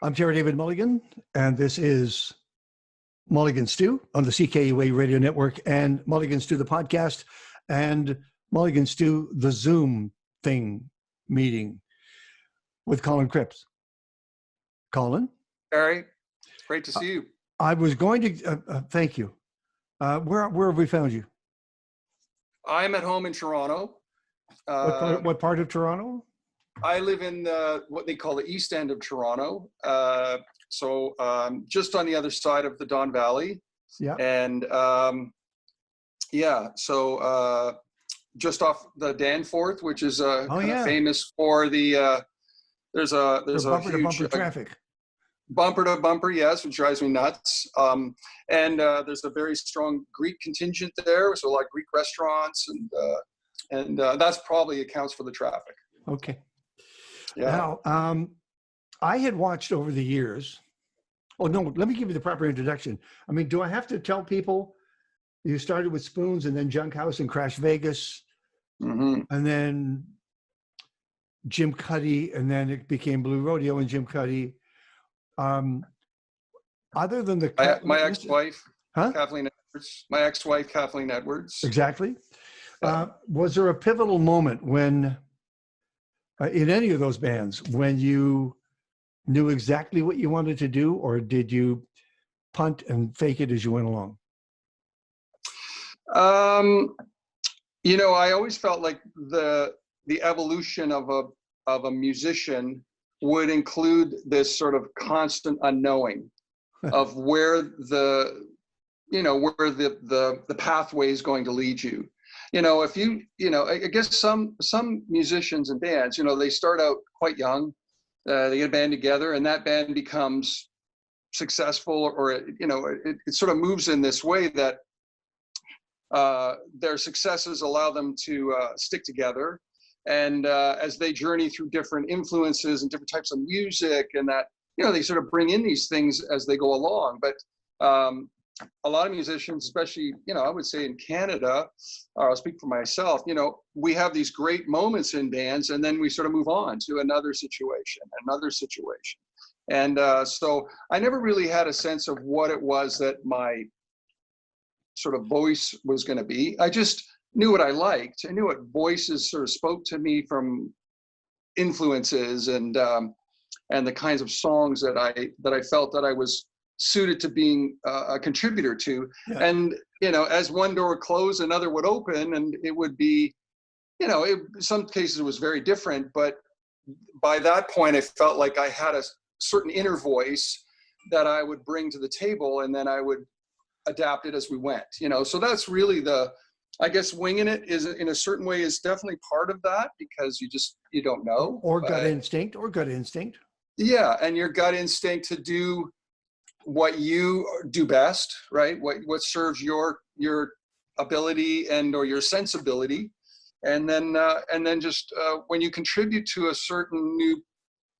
I'm Terry David Mulligan, and this is Mulligan Stew on the CKUA Radio Network and Mulligan Stew, the podcast, and Mulligan Stew, the Zoom thing meeting with Colin Cripps. Colin? Terry, great to see you. I was going to, thank you. Where have we found you? I'm at home in Toronto. What part of Toronto? I live in what they call the east end of Toronto. So just on the other side of the Don Valley. Yeah. And so just off the Danforth, which is kind of famous for the, there's a bumper huge to bumper traffic. Bumper to bumper, yes, which drives me nuts. And there's a very strong Greek contingent there, so like Greek restaurants, and that's probably accounts for the traffic. Okay. Yeah. Now, I had watched over the years. Oh no, let me give you the proper introduction. I mean, do I have to tell people you started with Spoons and then Junkhouse and Crash Vegas, and then Jim Cuddy, and then it became Blue Rodeo and Jim Cuddy. Other than the my ex-wife, huh? Kathleen Edwards, my ex-wife Kathleen Edwards. Exactly. Was there a pivotal moment when, in any of those bands, when you knew exactly what you wanted to do, or did you punt and fake it as you went along? You know, I always felt like the evolution of a musician would include this sort of constant unknowing of where the pathway is going to lead you. You know, if I guess some musicians and bands, you know, they start out quite young, they get a band together, and that band becomes successful, or it sort of moves in this way that their successes allow them to stick together. And as they journey through different influences and different types of music, and that, you know, they sort of bring in these things as they go along. But a lot of musicians, especially, you know, I would say in Canada, I'll speak for myself, you know, we have these great moments in bands, and then we sort of move on to another situation. And so I never really had a sense of what it was that my sort of voice was going to be. I just knew what I liked. I knew what voices sort of spoke to me from influences and the kinds of songs that I felt that I was suited to being a contributor to. Yeah. And, you know, as one door closed, another would open, and it would be, you know, some cases it was very different, but by that point I felt like I had a certain inner voice that I would bring to the table, and then I would adapt it as we went, you know. So that's really I guess winging it is, in a certain way, is definitely part of that, because you don't know. Or gut instinct. Yeah, and your gut instinct to do what you do best, right? What serves your ability and or your sensibility, and then just when you contribute to a certain new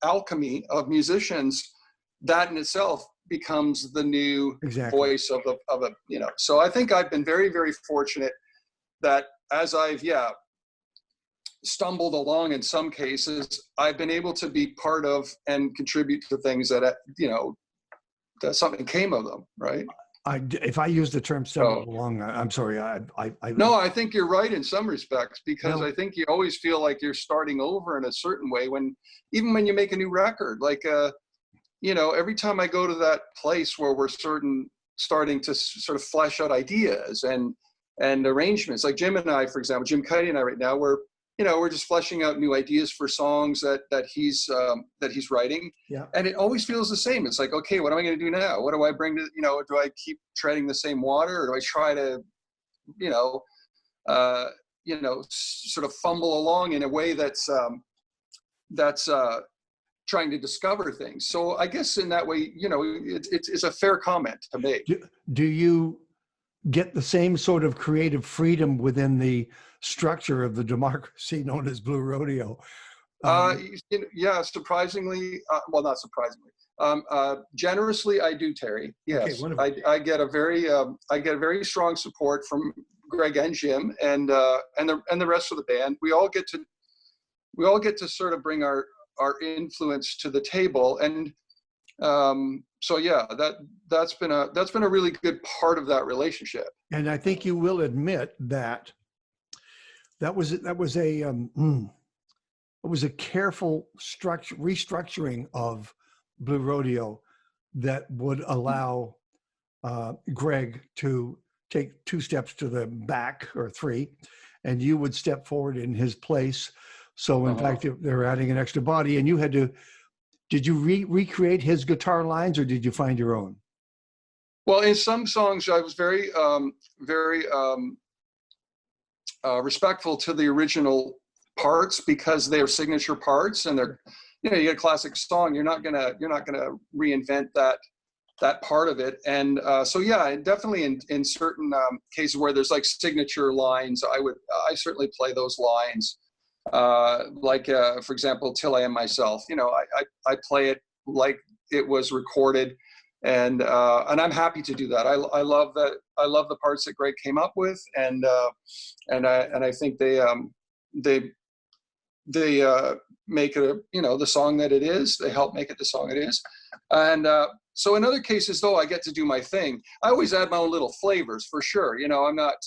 alchemy of musicians, that in itself becomes the new voice of a, you know. So I think I've been very, very fortunate that as I've stumbled along in some cases, I've been able to be part of and contribute to things that, you know, that something came of them, right? If I use the term stumbled along, I'm sorry. No, I think you're right in some respects, because I think you always feel like you're starting over in a certain way even when you make a new record. Like, you know, every time I go to that place where we're starting to sort of flesh out ideas and arrangements, like Jim and I, for example, Jim Cuddy and I right now, we're just fleshing out new ideas for songs that he's writing. Yeah. And it always feels the same. It's like, okay, what am I going to do now? What do I bring to, you know, do I keep treading the same water, or do I try to, sort of fumble along in a way that's trying to discover things. So I guess in that way, you know, it's a fair comment to make. Do you get the same sort of creative freedom within the structure of the democracy known as Blue Rodeo? Yeah, surprisingly, well, not surprisingly, generously, I do, Terry. Yes, okay, I get a very strong support from Greg and Jim and the rest of the band. We all get to sort of bring our influence to the table, and So yeah, that's been a really good part of that relationship. And I think you will admit that that was a careful restructuring of Blue Rodeo that would allow Greg to take 2 steps to the back, or 3, and you would step forward in his place. So in fact, they're adding an extra body, and you had to. Did you recreate his guitar lines, or did you find your own? Well, in some songs, I was very respectful to the original parts, because they're signature parts, and they're, you get a classic song, you're not gonna reinvent that part of it. And so yeah, definitely in certain cases where there's like signature lines, I certainly play those lines. For example, Till I Am Myself, I play it like it was recorded, and I'm happy to do that. I love that. I love the parts that Greg came up with, and I think they make it the song that it is. They help make it the song it is. And so in other cases, though, I get to do my thing. I always add my own little flavors, for sure. I'm not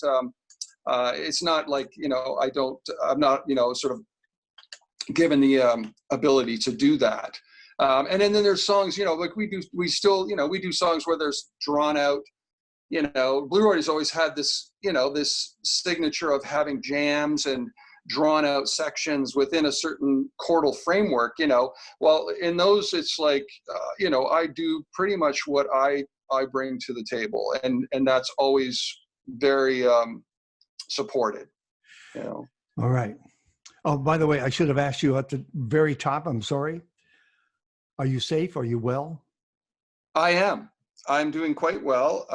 it's not like I'm not sort of given the ability to do that. And then there's songs, like we do songs where there's drawn out, Blue Rodeo's always had this, this signature of having jams and drawn out sections within a certain chordal framework. Well, in those, it's like, I do pretty much what I bring to the table, and that's always very supported. All right. Oh, by the way, I should have asked you at the very top. I'm sorry. Are you safe? Are you well? I am. I'm doing quite well.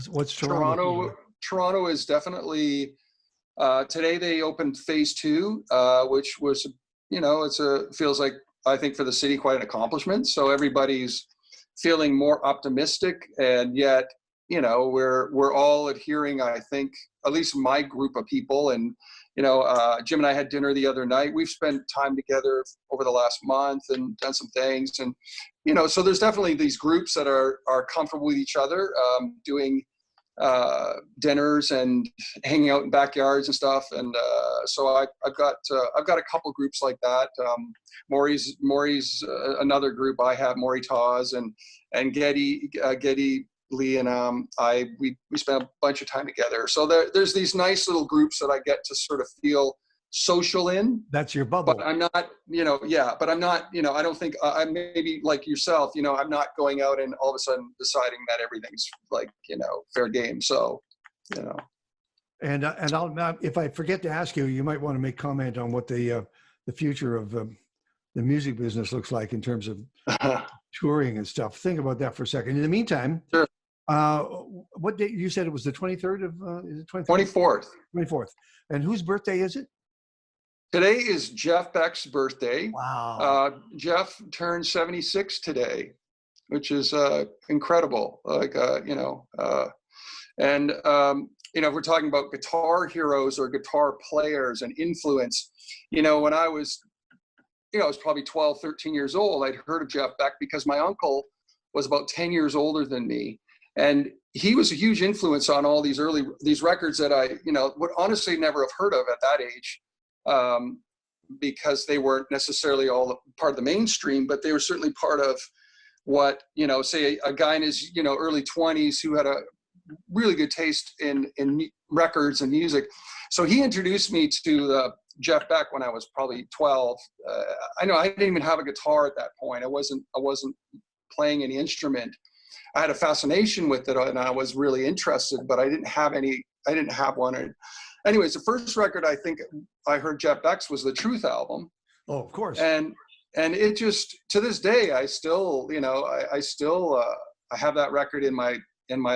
What's Toronto? Toronto is definitely. Today they opened phase 2, which was, feels like, I think, for the city, quite an accomplishment. So everybody's feeling more optimistic, and yet, we're all adhering, I think, at least my group of people. And, Jim and I had dinner the other night. We've spent time together over the last month and done some things. And, so there's definitely these groups that are comfortable with each other, doing dinners and hanging out in backyards and stuff. And so I've got a couple groups like that. Maury's another group I have, Maury Tawes and Getty Lee, and we spent a bunch of time together. So there's these nice little groups that I get to sort of feel social in. That's your bubble. But I'm not, but I'm not, I don't think I maybe like yourself, I'm not going out and all of a sudden deciding that everything's like, fair game. So, And I'll now, if I forget to ask you, you might want to make comment on what the future of the music business looks like in terms of touring and stuff. Think about that for a second. In the meantime, sure. What day you said it was the 23rd of? Is it 24th? 24th. And whose birthday is it? Today is Jeff Beck's birthday. Wow. Jeff turned 76 today, which is incredible. Like, and if we're talking about guitar heroes or guitar players and influence, when I was, I was probably 12, 13 years old, I'd heard of Jeff Beck because my uncle was about 10 years older than me. And he was a huge influence on all these records that I, would honestly never have heard of at that age. Because they weren't necessarily all part of the mainstream, but they were certainly part of what, say a guy in his, early 20s who had a really good taste in records and music. So he introduced me to Jeff Beck when I was probably 12. I didn't even have a guitar at that point. I wasn't playing any instrument. I had a fascination with it, and I was really interested, but I didn't have one. Anyways, the first record I think I heard Jeff Beck's was the Truth album. Oh, of course. And it just, to this day, I still, I have that record in my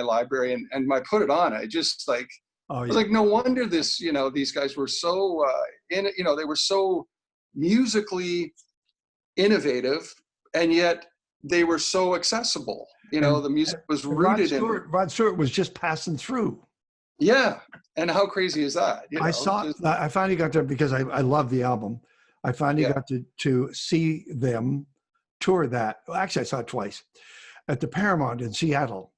library, and I put it on. I just like, I was like, no wonder these guys were so, they were so musically innovative, and yet they were so accessible. The music was rooted in. Rod Stewart was just passing through. Yeah. And how crazy is that? I finally got to, because I love the album. I finally got to see them tour that. Well, actually, I saw it twice at the Paramount in Seattle.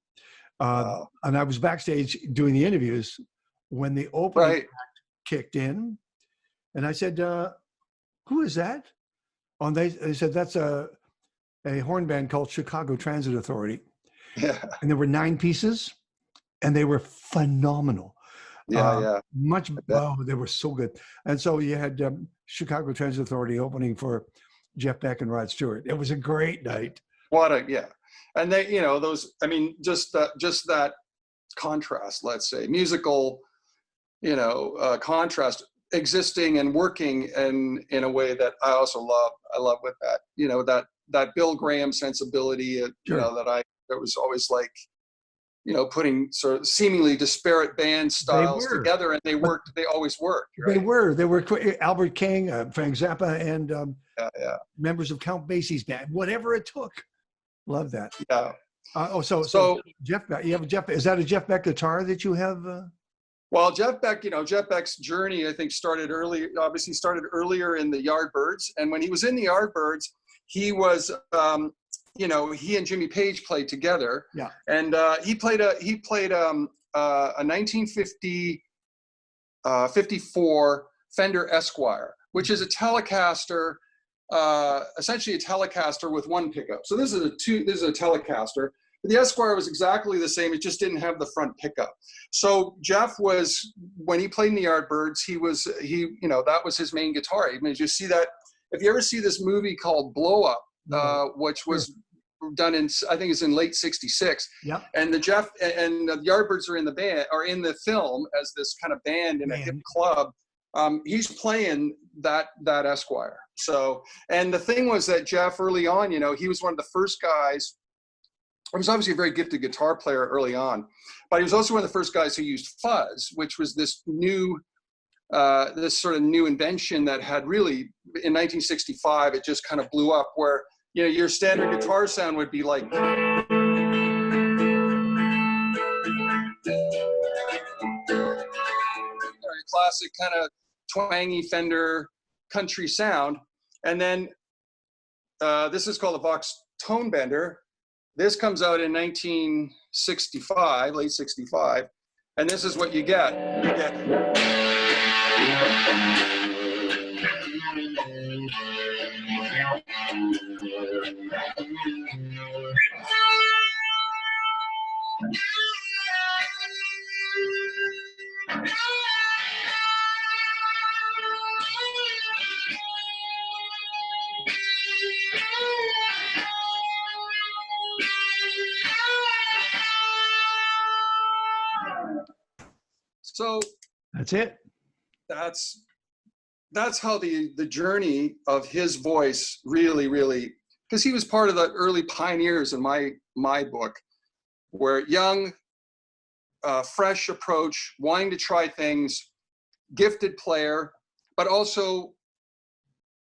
And I was backstage doing the interviews when the opening Right. act kicked in. And I said, who is that? And they said, that's a horn band called Chicago Transit Authority. Yeah. And there were 9 pieces, and they were phenomenal. Yeah. They were so good. And so you had Chicago Transit Authority opening for Jeff Beck and Rod Stewart. It was a great night. And they, those, I mean, just that contrast, let's say, musical, contrast existing and working in a way that I also love. I love with that, that Bill Graham sensibility, Sure. That was always like, putting sort of seemingly disparate band styles together, and they always worked. Right? They were Albert King, Frank Zappa, and members of Count Basie's band, whatever it took. Love that. Yeah. So Jeff Beck, you have a Jeff. Is that a Jeff Beck guitar that you have? Well, Jeff Beck, Jeff Beck's journey, I think, started earlier in the Yardbirds. And when he was in the Yardbirds, he was, he and Jimmy Page played together. Yeah. And he played a 1950, 54 Fender Esquire, which is a Telecaster, essentially a Telecaster with 1 pickup. So this is a Telecaster. The Esquire was exactly the same. It just didn't have the front pickup. So Jeff was, when he played in the Yardbirds, that was his main guitar. I mean, you see that, if you ever see this movie called Blow Up, which was done in, I think it's in late '66. Yeah. that's it. That's how the journey of his voice really, because he was part of the early pioneers in my book, where young, fresh approach, wanting to try things, gifted player, but also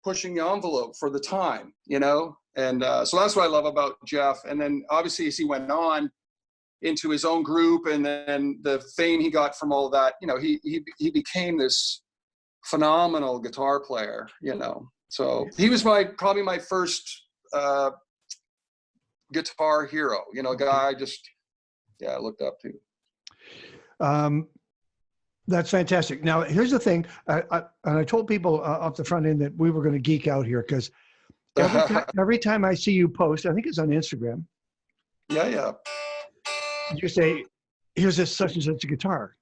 pushing the envelope for the time, and so that's what I love about Jeff. And then obviously, as he went on into his own group, and then the fame he got from all that, he became this phenomenal guitar player, So he was probably my first guitar hero, guy I just looked up to. That's fantastic. Now, here's the thing. I told people off the front end that we were going to geek out here, because every time I see you post, I think it's on Instagram. Yeah. You say, here's this such and such a guitar.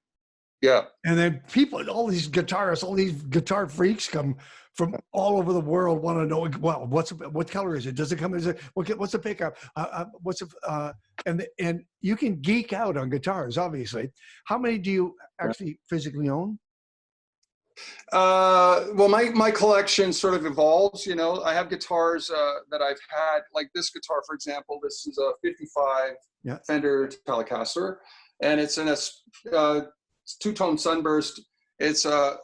Yeah. And then people, all these guitarists, all these guitar freaks come from all over the world, want to know, well, what color is it? Does it come as what's the pickup? And you can geek out on guitars, obviously. How many do you actually physically own? Well, my collection sort of evolves. I have guitars that I've had, like this guitar, for example. This is a 55 Fender Telecaster, and it's in a two-tone Sunburst. It's a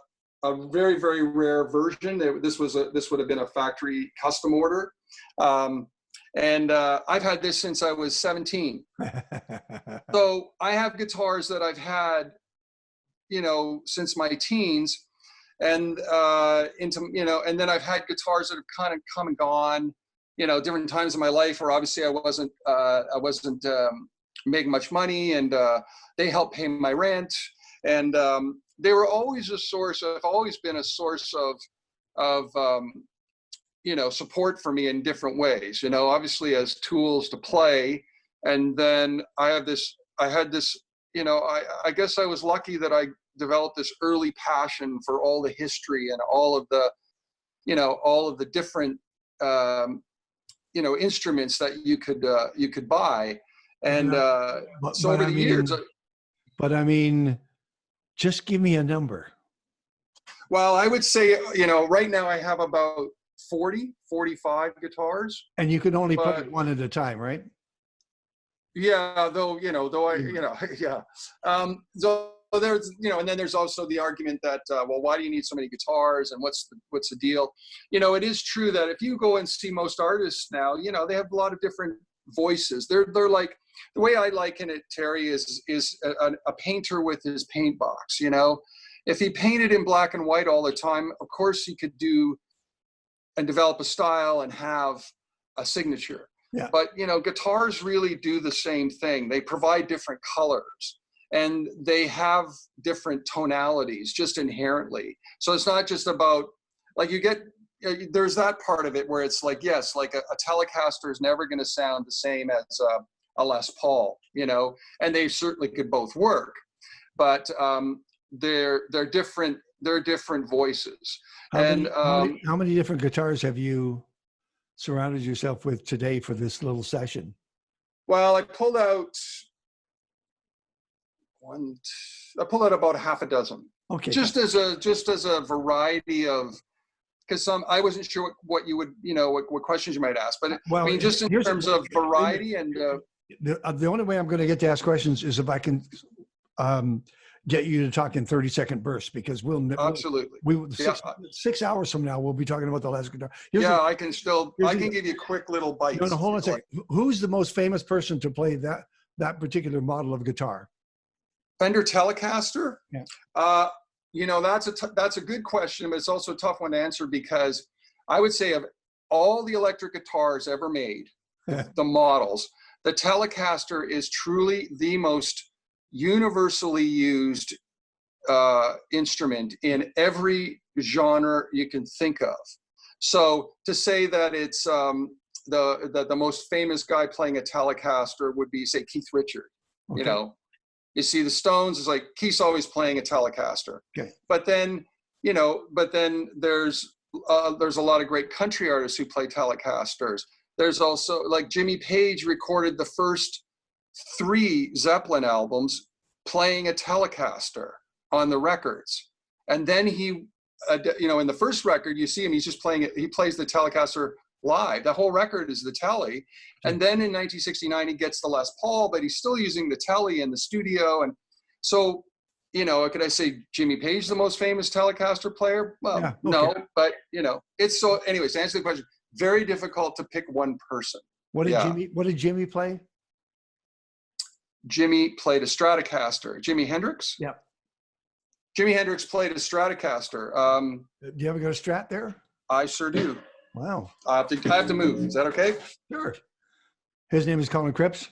very, very rare version. This would have been a factory custom order, and I've had this since I was 17. So I have guitars that I've had, since my teens. And and then I've had guitars that have kind of come and gone. different times in my life where obviously I wasn't making much money, and they helped pay my rent. And they were always a source. I've always been a source of support for me in different ways. Obviously as tools to play, and then I had this. I guess I was lucky that I developed this early passion for all the history and all of the different instruments that you could buy. And so over the years. But I mean, just give me a number. Well, I would say, right now I have about 45 guitars. And you can only play one at a time, right? Yeah, yeah. So there's, and then there's also the argument that, well, why do you need so many guitars, and what's the deal? It is true that if you go and see most artists now, they have a lot of different voices. They're like, the way I liken it, Terry, is a painter with his paint box. If he painted in black and white all the time, of course he could do and develop a style and have a signature. Yeah. But guitars really do the same thing. They provide different colors, and they have different tonalities just inherently. So it's not just about, like, there's that part of it where it's like, yes, like a Telecaster is never going to sound the same as a Les Paul, and they certainly could both work, but they're different. They're different voices. How many different guitars have you surrounded yourself with today for this little session? Well, I pulled out about half a dozen. Okay. Just as a variety of, because I wasn't sure what you would, what questions you might ask, but well, I mean, just in terms of variety and. The only way I'm going to get to ask questions is if I can get you to talk in 30-second bursts, because absolutely. 6 hours from now we'll be talking about the last guitar. I can give you quick little bites. No, hold on a second. Who's the most famous person to play that particular model of guitar? Fender Telecaster. Yeah. That's a good question, but it's also a tough one to answer, because I would say of all the electric guitars ever made, the models, the Telecaster is truly the most universally used instrument in every genre you can think of. So to say that it's the most famous guy playing a Telecaster would be, say, Keith Richards. Okay. You see the Stones, is like Keith's always playing a Telecaster. Okay. But then there's a lot of great country artists who play Telecasters. There's also, like, Jimmy Page recorded the first 3 Zeppelin albums playing a Telecaster on the records. And then he, in the first record, you see him, he's just playing it. He plays the Telecaster live. The whole record is the Tele. And then in 1969, he gets the Les Paul, but he's still using the Tele in the studio. And so, could I say Jimmy Page, the most famous Telecaster player? Well, yeah, okay. No, but it's so, anyways, to answer the question, very difficult to pick one person. What did Jimmy play? Jimmy played a Stratocaster. Jimi Hendrix? Yeah. Jimi Hendrix played a Stratocaster. Do you ever go to Strat there? I sure do. Wow. I have to move. Is that okay? Sure. His name is Colin Cripps.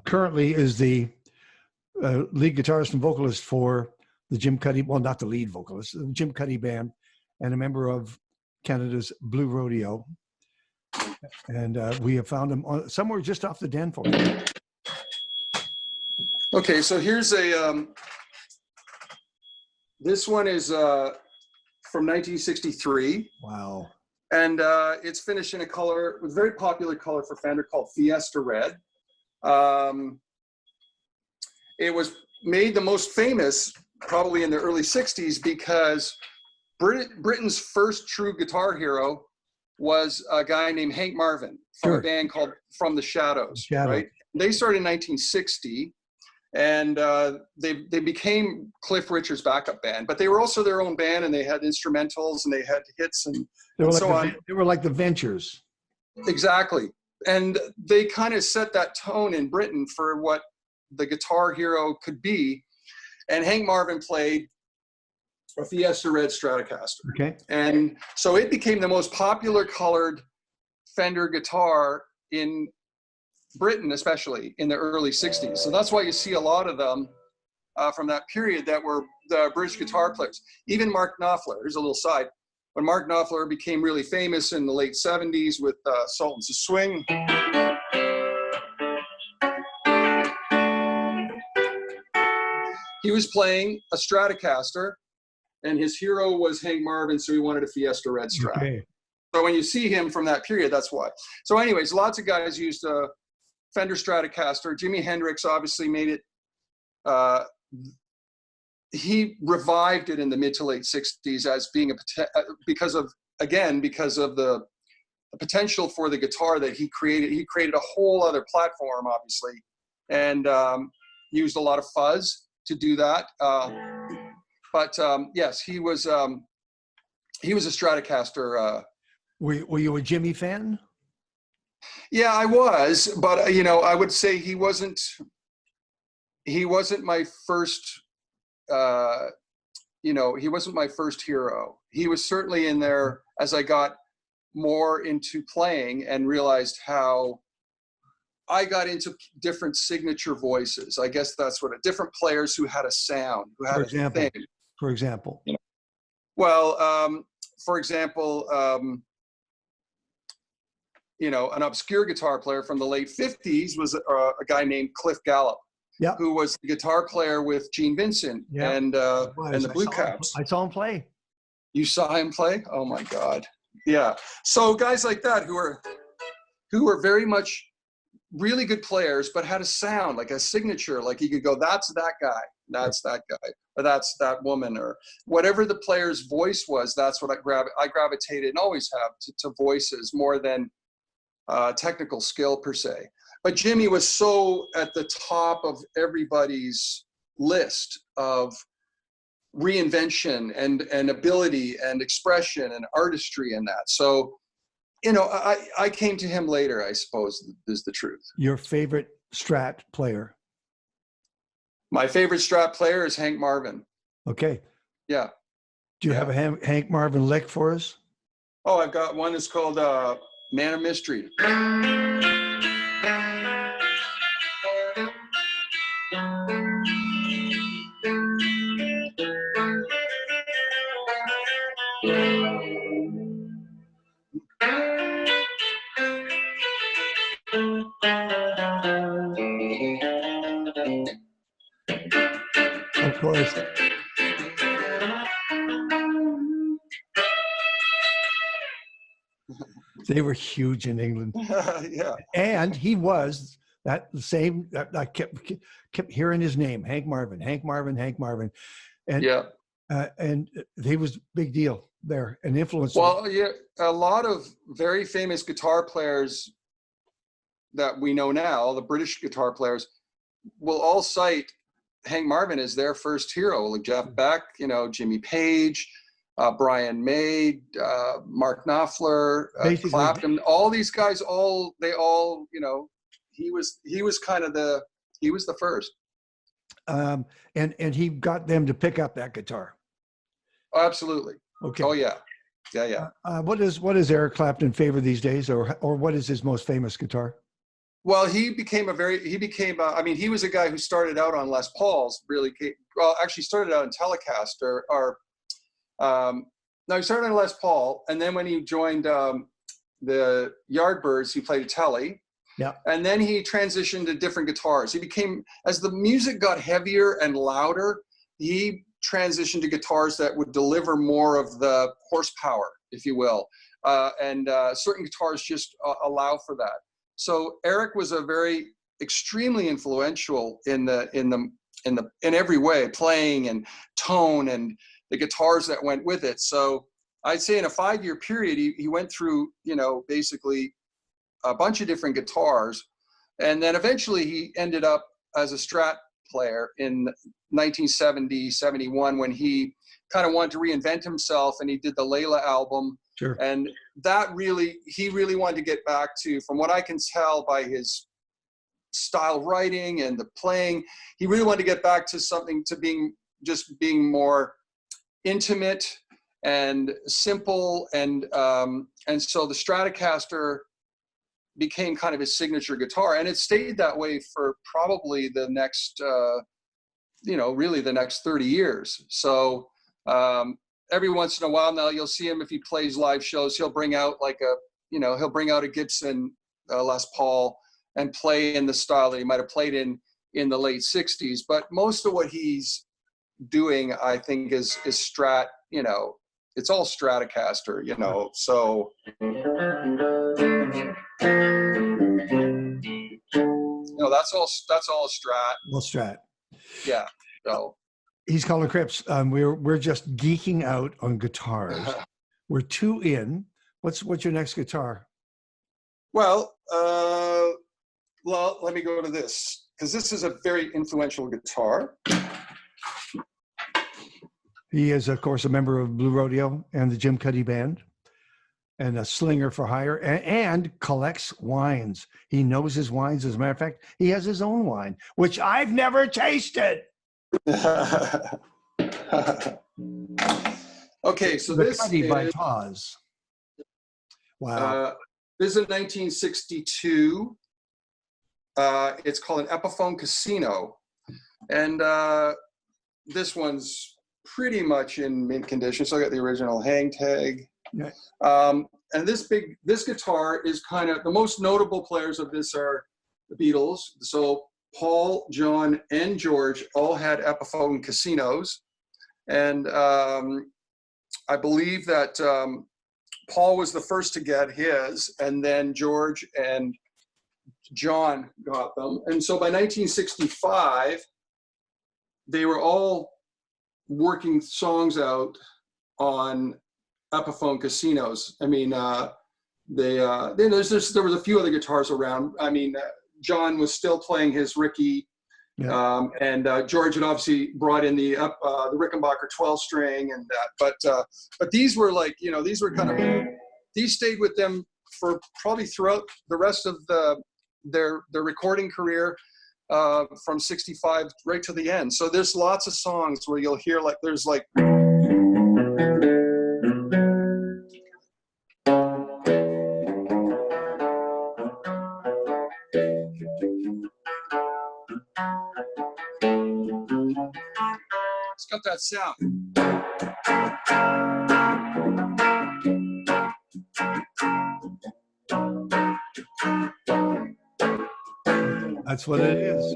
Currently is the lead guitarist and vocalist for the Jim Cuddy, well, not the lead vocalist, the Jim Cuddy band, and a member of Canada's Blue Rodeo. And we have found him somewhere just off the Danforth. Okay, so here's this one is from 1963. Wow. And it's finished in a color, a very popular color for Fender called Fiesta Red. It was made the most famous probably in the early 60s because Britain's first true guitar hero was a guy named Hank Marvin from a band called From the Shadows. Right? They started in 1960. And they became Cliff Richard's backup band, but they were also their own band, and they had instrumentals and they had hits and so on. They were like the Ventures. Exactly. And they kind of set that tone in Britain for what the guitar hero could be. And Hank Marvin played a Fiesta Red Stratocaster. Okay. And so it became the most popular colored Fender guitar in Britain, especially in the early 60s. So that's why you see a lot of them from that period that were the British guitar players. Even Mark Knopfler, here's a little side. When Mark Knopfler became really famous in the late 70s with Sultans of Swing, he was playing a Stratocaster, and his hero was Hank Marvin, so he wanted a Fiesta Red Strat. Okay. So when you see him from that period, that's why. So anyways, lots of guys used a Fender Stratocaster. Jimi Hendrix obviously made it. He revived it in the mid to late 60s as being because of the potential for the guitar that he created. He created a whole other platform, obviously, and used a lot of fuzz to do that. But yes, he was a Stratocaster. Were you a Jimmy fan? Yeah, I was, but I would say he wasn't my first. He wasn't my first hero. He was certainly in there as I got more into playing and realized how I got into different signature voices. I guess that's what different players who had a sound, who had a thing. For example. Well, for example, an obscure guitar player from the late 50s was a guy named Cliff Gallup. Yeah, who was the guitar player with Gene Vincent and the Blue Caps. I saw him play. You saw him play? Oh my God! Yeah. So guys like that who were very much really good players, but had a sound, like a signature, like you could go, "That's that guy. That's that guy, or that's that woman," or whatever the player's voice was. That's what I gravitated and always have to voices more than technical skill per se. But Jimmy was so at the top of everybody's list of reinvention and ability and expression and artistry in that. So, I came to him later, I suppose, is the truth. Your favorite Strat player? My favorite Strat player is Hank Marvin. Okay. Yeah. Do you have a Hank Marvin lick for us? Oh, I've got one that's called Man of Mystery. Of course. They were huge in England. Yeah. And he was that same, I kept hearing his name, Hank Marvin. And yeah. And he was a big deal there, an influence. Well, yeah, a lot of very famous guitar players that we know now, the British guitar players, will all cite Hank Marvin as their first hero, like Jeff Beck, Jimmy Page, Brian May, Mark Knopfler, Clapton, all these guys, he was kind of he was the first. And he got them to pick up that guitar. Absolutely. Okay. Oh yeah. Yeah. What is Eric Clapton favor these days, or what is his most famous guitar? Well, he was a guy who started out on Les Pauls, actually started out in Telecaster, he started on Les Paul, and then when he joined the Yardbirds, he played a Tele. Yeah. And then he transitioned to different guitars. As the music got heavier and louder, he transitioned to guitars that would deliver more of the horsepower, if you will. And certain guitars just allow for that. So Eric was extremely influential in every way, playing and tone and the guitars that went with it. So I'd say in a 5-year period, he went through, basically a bunch of different guitars. And then eventually he ended up as a Strat player in 1970, 71, when he kind of wanted to reinvent himself, and he did the Layla album. Sure. And he really wanted to get back to, from what I can tell by his style writing and the playing, he really wanted to get back to something, to being more intimate and simple. And so the Stratocaster became kind of his signature guitar, and it stayed that way for probably the next, really the next 30 years. So every once in a while now, you'll see him if he plays live shows. He'll bring out he'll bring out a Gibson Les Paul and play in the style that he might have played in the late 60s. But most of what he's doing, I think, is Strat. It's all Stratocaster. So. That's all Strat. Well, Strat. Yeah. So he's Colin Cripps. We're just geeking out on guitars. We're 2 in. What's your next guitar? Well, let me go to this, because this is a very influential guitar. He is, of course, a member of Blue Rodeo and the Jim Cuddy Band, and a slinger for hire, and collects wines. He knows his wines. As a matter of fact, he has his own wine, which I've never tasted. Okay, so The this Cuddy is by Taz. Wow. This is a 1962. It's called an Epiphone Casino, and this one's pretty much in mint condition. So I got the original hang tag. Yeah. And this guitar is kind of, the most notable players of this are the Beatles. So Paul, John, and George all had Epiphone Casinos. And I believe that Paul was the first to get his, and then George and John got them. And so by 1965, they were all working songs out on Epiphone Casinos. I mean, there was a few other guitars around. I mean, John was still playing his Ricky, Yeah. and George had obviously brought in the Rickenbacker 12-string and that. But these were these stayed with them for probably throughout the rest of their recording career, from 65 right to the end. So there's lots of songs where you'll hear there's it's got that sound. That's what it is.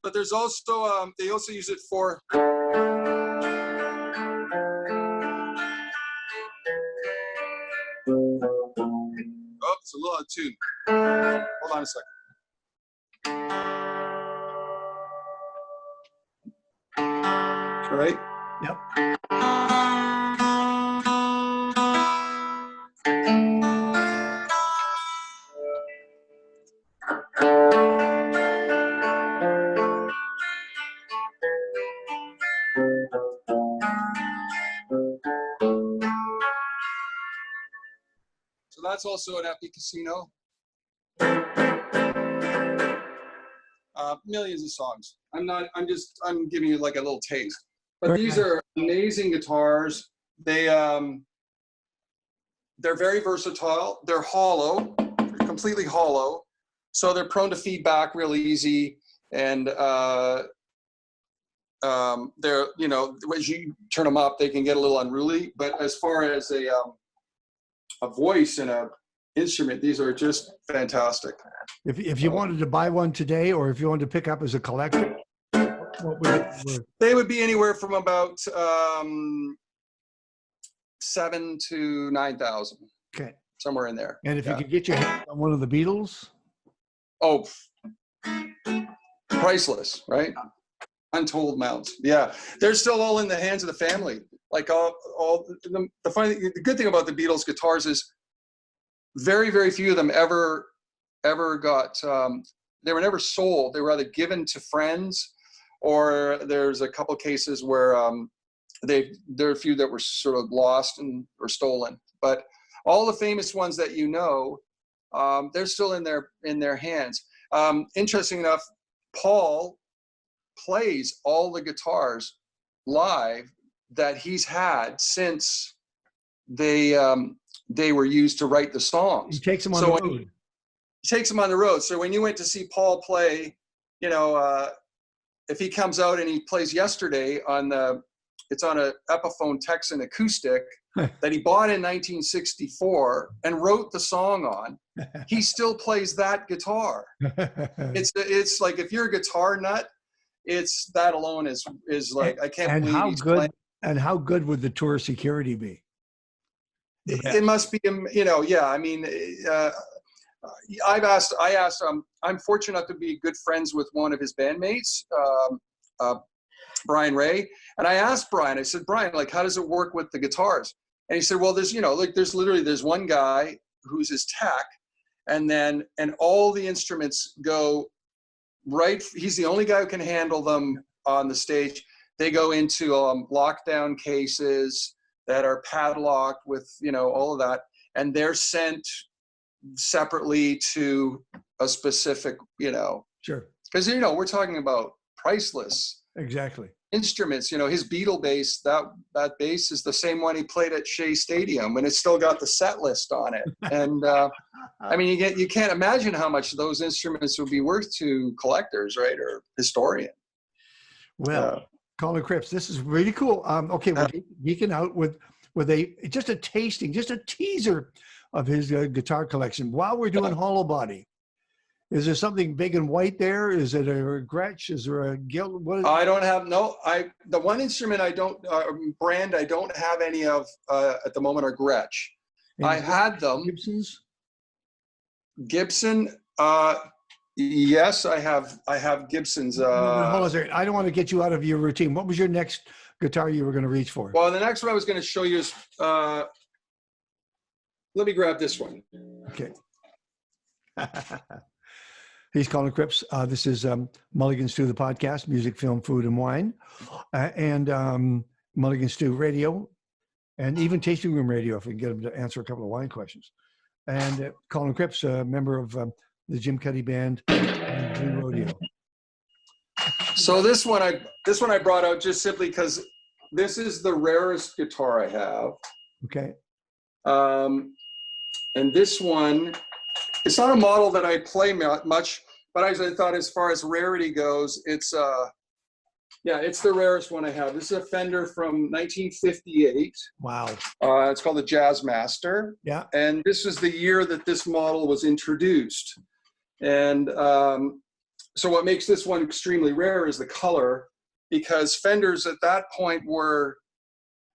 But there's also they also use it for it's a little out of tune. Hold on a second. All right. Yep. So that's also an Epi Casino. Millions of songs. I'm giving you like a little taste. But these are amazing guitars. They're very versatile. They're hollow, completely hollow. So they're prone to feedback real easy. And they're, as you turn them up, they can get a little unruly. But as far as a voice and a instrument, these are just fantastic. If you wanted to buy one today, or if you wanted to pick up as a collector, what would it be worth? They would be anywhere from about $7,000 to $9,000. Okay. Somewhere in there. And if you could get your hands on one of the Beatles? Oh, priceless, right? Untold amounts. Yeah, they're still all in the hands of the family. Like the good thing about the Beatles guitars is very, very few of them ever got. They were never sold. They were either given to friends, or there's a couple cases where there are a few that were sort of lost or stolen. But all the famous ones that they're still in their hands. Interesting enough, Paul plays all the guitars live that he's had since they were used to write the songs. He takes them on the road. takes him on the road. So when you went to see Paul play, you know, if he comes out and he plays Yesterday it's on a Epiphone Texan acoustic that he bought in 1964 and wrote the song on, he still plays that guitar. It's like, if you're a guitar nut, it's that alone is like, I can't believe he's playing. And how good would the tour security be? It must be, you know, yeah. I mean, I asked, I'm fortunate enough to be good friends with one of his bandmates, Brian Ray. And I asked Brian, I said, Brian, like, how does it work with the guitars? And he said, well, there's, you know, like, there's one guy who's his tech, and all the instruments go right. He's the only guy who can handle them on the stage. They go into lockdown cases that are padlocked with, you know, all of that. And they're sent separately to a specific, you know. Sure. Because, you know, we're talking about priceless. Exactly. Instruments, you know, his Beatle bass, that bass is the same one he played at Shea Stadium, and it's still got the set list on it. And I mean, you can't imagine how much those instruments would be worth to collectors, right, or historians. Well, Colin Cripps, this is really cool. Okay, we're geeking out with just a tasting, just a teaser of his guitar collection while we're doing Hollow Body. Is there something big and white there? Is it a Gretsch? Is there a Gill? What is I don't have the one instrument brand I don't have any of at the moment are Gretsch. I had them. Gibson. Yes, I have Gibsons. Hold on a second. I don't want to get you out of your routine. What was your next guitar you were going to reach for? Well, the next one I was going to show you is. Let me grab this one. Okay. He's Colin Cripps. This is Mulligan Stew, the podcast, music, film, food, and wine, and Mulligan Stew Radio, and even Tasting Room Radio, if we can get him to answer a couple of wine questions. And Colin Cripps, a member of the Jim Cuddy Band and Blue Rodeo. So this one I brought out just simply because this is the rarest guitar I have. Okay. And this one, it's not a model that I play much, but as I thought, as far as rarity goes, it's the rarest one I have. This is a Fender from 1958. Wow. It's called the Jazzmaster. Yeah. And this was the year that this model was introduced. And so what makes this one extremely rare is the color, because Fenders at that point were,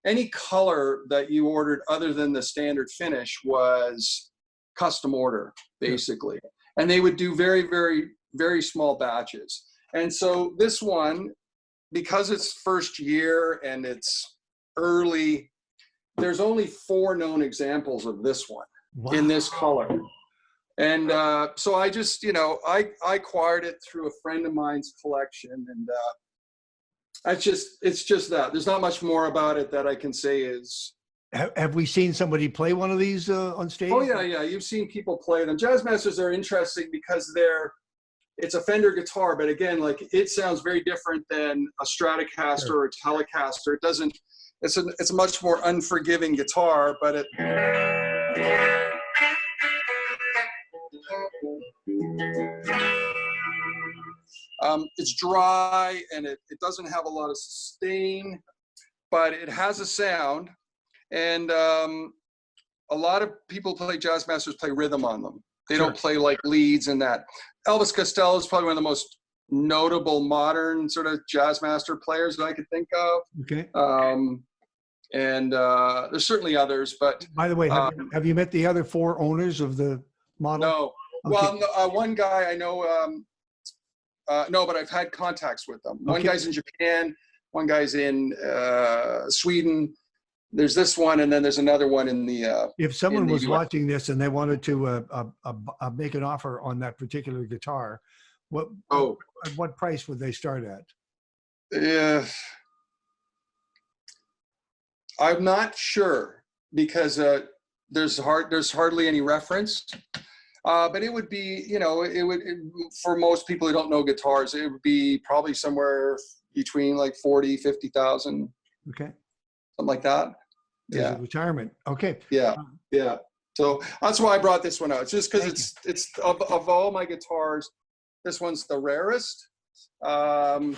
any color that you ordered other than the standard finish was custom order, basically. Yeah. And they would do very, very, very small batches. And so this one, because it's first year and it's early, there's only 4 known examples of this one in this color. And so I just, you know, I acquired it through a friend of mine's collection, and it's just that. There's not much more about it that I can say is. Have we seen somebody play one of these on stage? Oh yeah. You've seen people play them. Jazzmasters are interesting because it's a Fender guitar, but again, like, it sounds very different than a Stratocaster or a Telecaster. It's a much more unforgiving guitar, but it's dry and it doesn't have a lot of sustain, but it has a sound. And a lot of people play Jazzmasters play rhythm on them. They don't play like leads and that. Elvis Costello is probably one of the most notable modern sort of Jazzmaster players that I could think of. Okay. And there's certainly others, but. By the way, have you met the other 4 owners of the model? No. Okay. Well, one guy I know, no, but I've had contacts with them. One guy's in Japan, one guy's in Sweden. There's this one, and then there's another one in the. If someone was watching this and they wanted to make an offer on that particular guitar, what price would they start at? Yeah, I'm not sure, because there's hardly any reference. But it would be, you know, for most people who don't know guitars, it would be probably somewhere between like 40, 50,000. Okay. Something like that. There's a retirement. Okay. Yeah. Yeah. So that's why I brought this one out. It's just because it's of all my guitars, this one's the rarest. I'll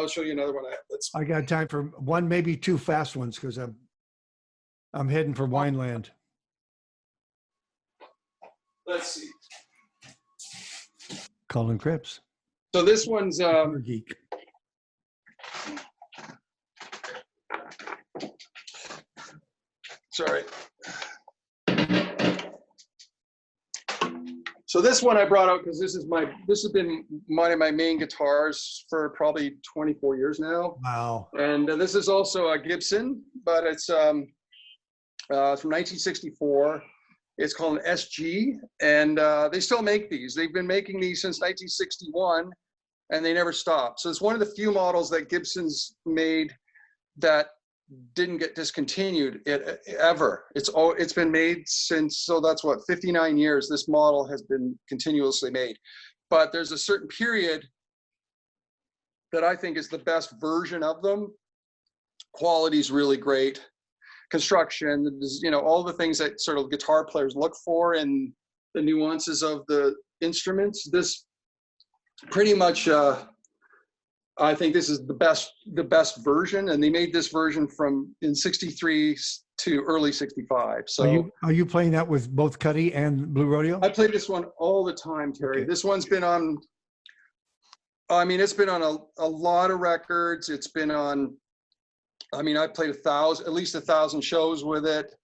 show you another one. I got time for one, maybe two fast ones because I'm heading for Wineland. Let's see. Colin Cripps. So this one's Guitar Geek. Sorry. So this one I brought out because this has been one of my main guitars for probably 24 years now. Wow. And this is also a Gibson, but it's from 1964. It's called an SG, and they still make these. They've been making these since 1961, and they never stopped. So it's one of the few models that Gibson's made that didn't get discontinued ever. It's been made since, so that's what, 59 years this model has been continuously made. But there's a certain period that I think is the best version of them. Quality's really great. Construction, you know, all the things that sort of guitar players look for and the nuances of the instruments. This pretty much I think this is the best version, and they made this version in 63 to early 65. So are you playing that with both Cuddy and Blue Rodeo? I play this one all the time, Terry. Okay. This one's been on, I mean, it's been on a lot of records. It's been on, I mean, I played at least 1,000 shows with it.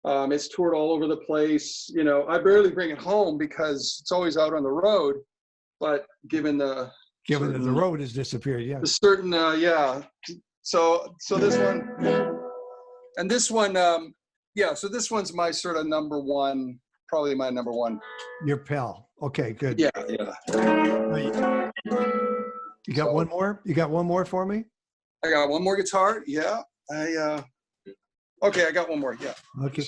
It's toured all over the place. You know, I barely bring it home because it's always out on the road, but given that the road has disappeared, yeah. Yeah. So this one, and this one, yeah. So this one's my sort of number one, probably my number one. Your pal. Okay, good. Yeah. You got one more? You got one more for me? I got one more guitar. Yeah. Okay, I got one more. Yeah. Okay.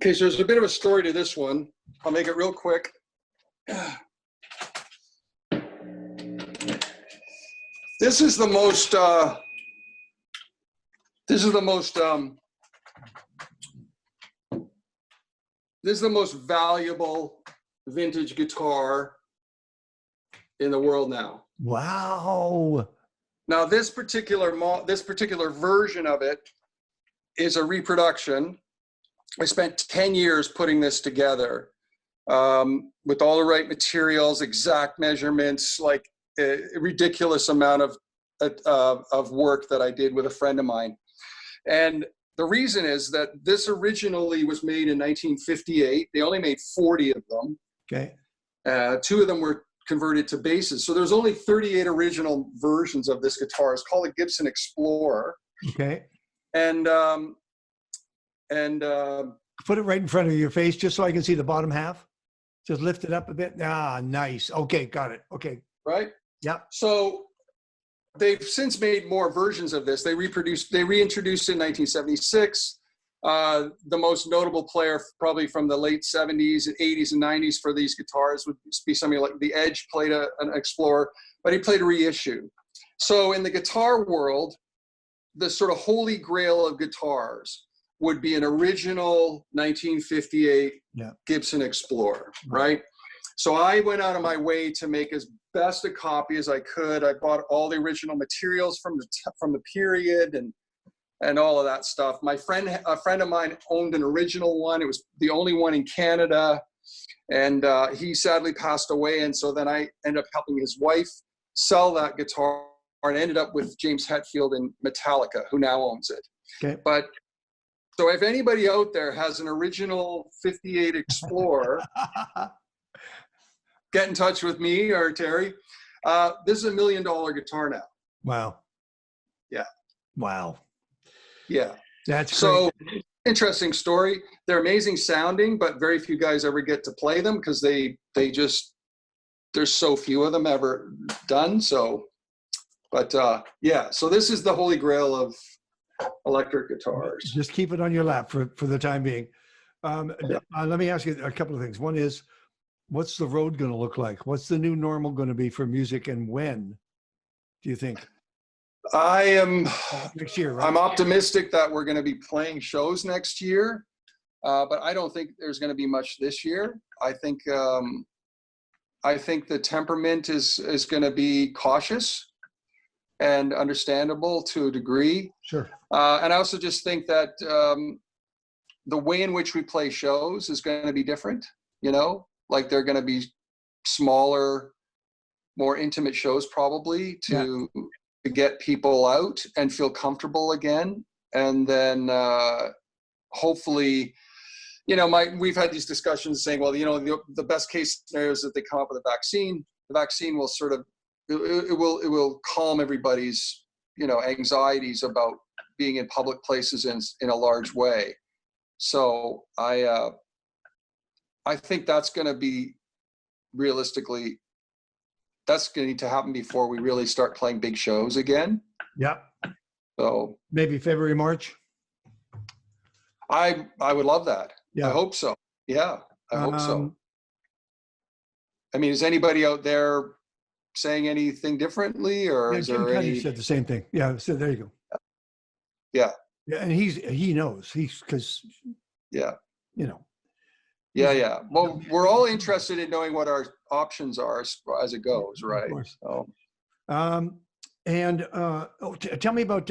Okay, so there's a bit of a story to this one. I'll make it real quick. This is the most valuable vintage guitar in the world now. Wow. Now this particular version of it is a reproduction. I spent 10 years putting this together with all the right materials, exact measurements, like a ridiculous amount of work that I did with a friend of mine. And the reason is that this originally was made in 1958. They only made 40 of them. Okay. 2 of them were converted to basses. So there's only 38 original versions of this guitar. It's called a Gibson Explorer. Okay. And put it right in front of your face just so I can see the bottom half. Just lift it up a bit. Ah, nice. Okay, got it. Okay. Right? Yeah. So they've since made more versions of this. They reintroduced it in 1976. The most notable player probably from the late 70s and 80s and 90s for these guitars would be somebody like The Edge played an Explorer, but he played a reissue. So in the guitar world, the sort of holy grail of guitars would be an original 1958 Gibson Explorer, right? So I went out of my way to make as best a copy as I could. I bought all the original materials from the period and all of that stuff. A friend of mine owned an original one. It was the only one in Canada, and he sadly passed away. And so then I ended up helping his wife sell that guitar, and ended up with James Hetfield in Metallica, who now owns it. Okay. But so if anybody out there has an original 58 Explorer, get in touch with me or Terry. This is $1 million guitar now. Wow. Yeah. Wow. Yeah. That's so great. Interesting story. They're amazing sounding, but very few guys ever get to play them because there's so few of them ever done. So, but yeah, so this is the holy grail of electric guitars. Just keep it on your lap for the time being. Let me ask you a couple of things. One is, what's the road going to look like? What's the new normal going to be for music, and when do you think? I am Next year, right? I'm optimistic that we're going to be playing shows next year, but I don't think there's going to be much this year. I think the temperament is going to be cautious and understandable to a degree. Sure. And I also just think that the way in which we play shows is going to be different. You know, like they're going to be smaller, more intimate shows probably to get people out and feel comfortable again. And then hopefully, you know, we've had these discussions saying, well, you know, the best case scenario is that they come up with a vaccine. The vaccine will sort of, it will calm everybody's, you know, anxieties about being in public places in a large way. So I think that's going to be realistically, that's going to need to happen before we really start playing big shows again. Yeah. So maybe February, March. I would love that. Yeah. I hope so. Yeah, I hope so. I mean, is anybody out there saying anything differently, or is Jim there Cuddy any? said the same thing. Yeah. So there you go. Yeah. Yeah, and he knows because Yeah. you know. Yeah. Well, we're all interested in knowing what our options are as it goes, right? Of course. So. Tell me about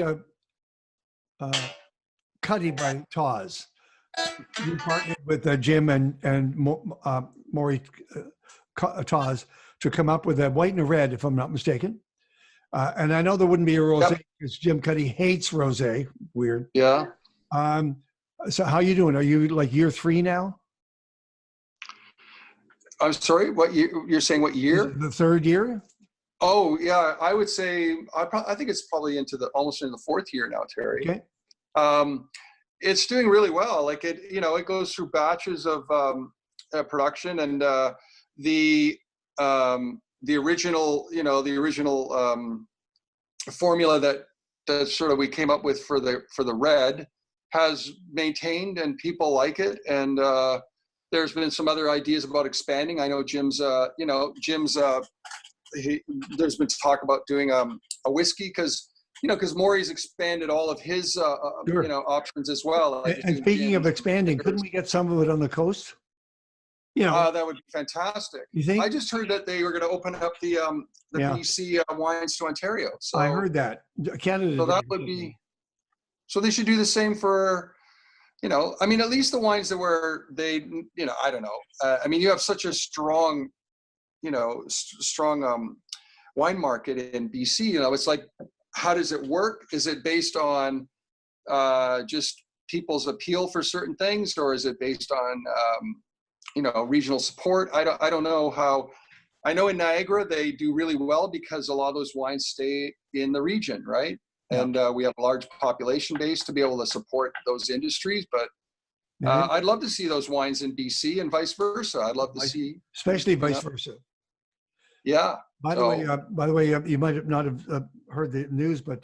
Cuddy by Taz. You partnered with Jim and Maury Taz to come up with a white and a red, if I'm not mistaken. And I know there wouldn't be a rosé because Jim Cuddy hates rosé. Weird. Yeah. So how you doing? Are you like year 3 now? I'm sorry. What you're saying? What year? The 3rd year. Oh yeah, I would say I think it's probably almost into the 4th year now, Terry. Okay. It's doing really well. Like it, you know, it goes through batches of production, and the original, you know, the original formula that sort of we came up with for the red has maintained, and people like it. And there's been some other ideas about expanding. I know Jim's there's been talk about doing a whiskey because Maury's expanded all of his Sure. you know, options as well. Like And speaking of expanding, couldn't we get some of it on the coast? You know, that would be fantastic. You think? I just heard that they were going to open up the BC wines to Ontario. So I heard that Canada. So that would be. So they should do the same for, you know, I mean, at least the wines that were you know, I don't know. I mean, you have such a strong, you know, wine market in BC. You know, it's like, how does it work? Is it based on just people's appeal for certain things, or is it based on you know, regional support? I don't know how. I know in Niagara they do really well because a lot of those wines stay in the region, right? Yeah. And we have a large population base to be able to support those industries. But I'd love to see those wines in BC and vice versa. I'd love to see, especially vice versa. Yeah. By the way, you might not have heard the news, but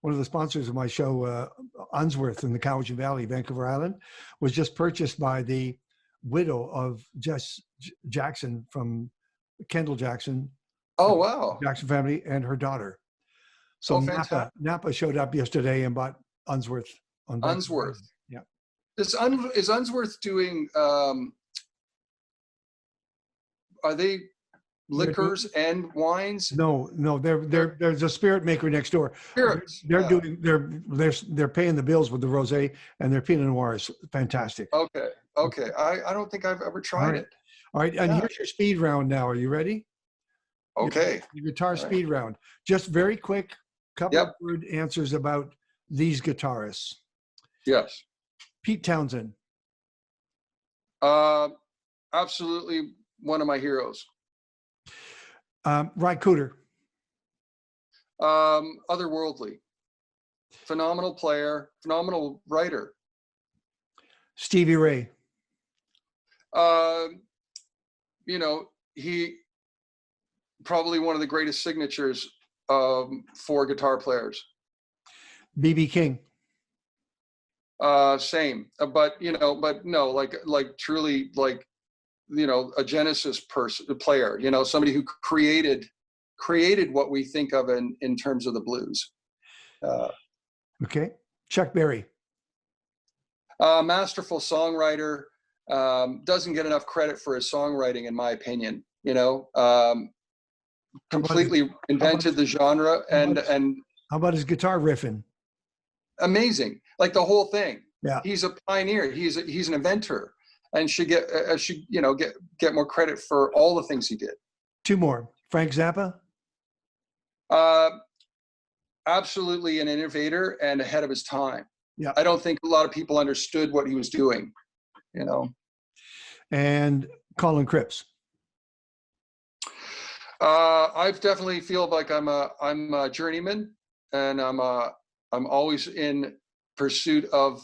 one of the sponsors of my show, Unsworth in the Cowichan Valley, Vancouver Island, was just purchased by the widow of Jess Jackson from Kendall Jackson. Oh, wow. Jackson family and her daughter. So Napa showed up yesterday and bought Unsworth. Unsworth. Yeah. Is Unsworth doing, are they liquors and wines? No, there's a spirit maker next door. Spirits. They're paying the bills with the rosé, and their Pinot Noir is fantastic. Okay. I don't think I've ever tried it. All right, and here's your speed round now. Are you ready? Okay. Your guitar speed round. Just very quick, couple of word answers about these guitarists. Yes. Pete Townsend. Absolutely one of my heroes. Ry Cooder. Otherworldly. Phenomenal player, phenomenal writer. Stevie Ray. You know, he probably one of the greatest signatures for guitar players. B.B. King. Same. But but no, like truly, like, a Genesis player, somebody who created what we think of in terms of the blues. Okay. Chuck Berry. Masterful songwriter, doesn't get enough credit for his songwriting, in my opinion. Completely invented the genre, and how about his guitar riffing? Amazing, like the whole thing. Yeah, he's a pioneer. He's an inventor, and should get more credit for all the things he did. Two more. Frank Zappa. Absolutely an innovator and ahead of his time. Yeah, I don't think a lot of people understood what he was doing. And Colin Cripps. I definitely feel like I'm a journeyman, and I'm always in pursuit of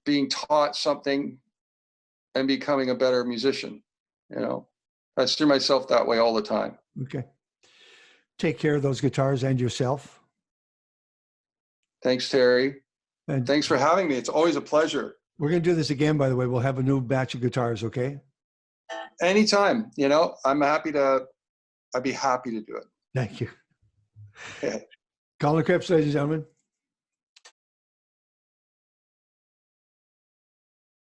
being taught something and becoming a better musician. I see myself that way all the time. Okay. Take care of those guitars and yourself. Thanks, Terry. And thanks for having me. It's always a pleasure. We're going to do this again, by the way. We'll have a new batch of guitars, okay? Anytime. I'd be happy to do it. Thank you. Okay. Colin Cripps, ladies and gentlemen.